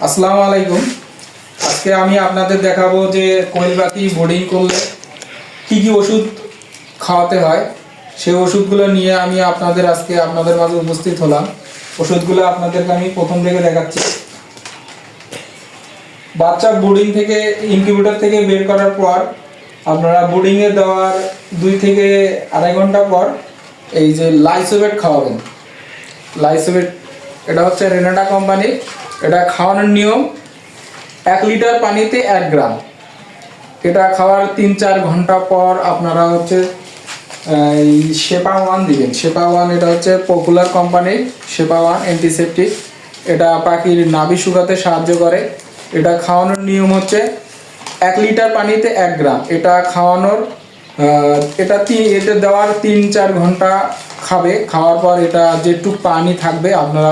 আসসালামু আলাইকুম। আজকে আমি আপনাদের দেখাবো যে কোয়েল পাখি বোর্ডিং করলে কি কি ওষুধ খাওয়াতে হয়। সেই ওষুধগুলো নিয়ে আমি আপনাদের মাঝে উপস্থিত হলাম। ওষুধগুলো আপনাদেরকে আমি প্রথম থেকে দেখাচ্ছি। বাচ্চা বোর্ডিং থেকে ইনকিউবেটর থেকে বের করার পর আপনারা বোর্ডিংয়ে দেওয়ার 2 থেকে আড়াই ঘন্টা পর এই যে লাইসোভেট খাওয়াবেন। লাইসোভেট এটা হচ্ছে রেনাটা কোম্পানি। এটা খাওয়ানোর নিয়ম 1 লিটার পানিতে 1 গ্রাম। এটা খাওয়ার 3-4 ঘন্টা পর আপনারা হচ্ছে শেপা ওয়ান দিবেন। শেপা ওয়ান এটা হচ্ছে পপুলার কোম্পানির শেপা ওয়ান অ্যান্টিসেপটিক। এটা পাখির নাভি শুকাতে সাহায্য করে। এটা খাওয়ানোর নিয়ম হচ্ছে 1 লিটার পানিতে 1 গ্রাম। এটা খাওয়ানোর এটা দেওয়ার 3-4 ঘন্টা খাবে। খাওয়ার পর এটা যেটুক পানি থাকবে আপনারা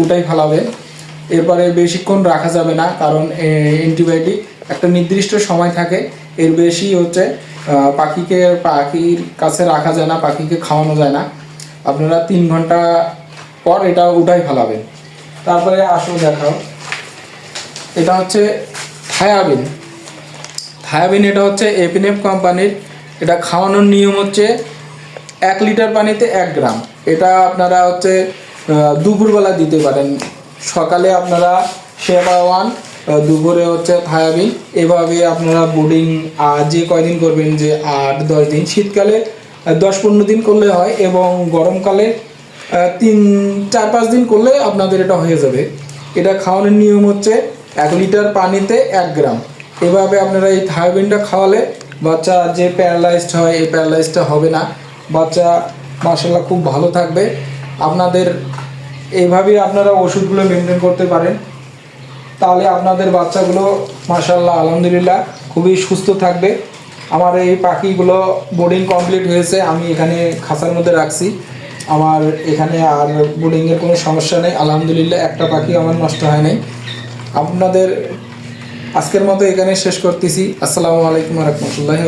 উঠাই ফেলাবেন। এরপরে বেশিক্ষণ রাখা যাবে না, কারণ অ্যান্টিবায়োটিক একটা নির্দিষ্ট সময় থাকে, এর বেশি হচ্ছে পাখির কাছে রাখা যায় না, পাখিকে খাওয়ানো যায় না। আপনারা 3 ঘন্টা পর এটা উঠাই ফেলাবেন। তারপরে আসো দেখাও, এটা হচ্ছে থায়াবিন। থায়াবিন এটা হচ্ছে এপিনেপ কোম্পানির। এটা খাওয়ানোর নিয়ম হচ্ছে 1 লিটার পানিতে 1 গ্রাম। এটা আপনারা হচ্ছে দুপুরবেলা দিতে পারেন। সকালে আপনারা শেপা ওয়ান, দুপুরে হচ্ছে থায়াবিন। এভাবে আপনারা বোর্ডিং যে কয়দিন করবেন, যে 8-10 দিন, শীতকালে 10-15 দিন করলে হয়, এবং গরমকালে 3-4-5 দিন করলে আপনাদের এটা হয়ে যাবে। এটা খাওয়ানোর নিয়ম হচ্ছে 1 লিটার পানিতে 1 গ্রাম। এভাবে আপনারা এই থায়াবিনটা খাওয়ালে বাচ্চা যে প্যারালাইজড হয় এই প্যারালাইজডটা হবে না। বাচ্চা মাশাআল্লাহ খুব ভালো থাকবে। আপনাদের এইভাবেই আপনারা ওষুধগুলো মেনটেন করতে পারেন, তাহলে আপনাদের বাচ্চাগুলো মাশাআল্লাহ আলহামদুলিল্লাহ খুবই সুস্থ থাকবে। আমার এই পাখিগুলো বোর্ডিং কমপ্লিট হয়েছে, আমি এখানে খাঁচার মধ্যে রাখছি। আমার এখানে আর বোর্ডিংয়ের কোনো সমস্যা নেই আলহামদুলিল্লাহ, একটা পাখি আমার নষ্ট হয় নাই। আপনাদের আজকের মতো এখানে শেষ করতেছি। আসসালামু আলাইকুম ওয়া রাহমাতুল্লাহি।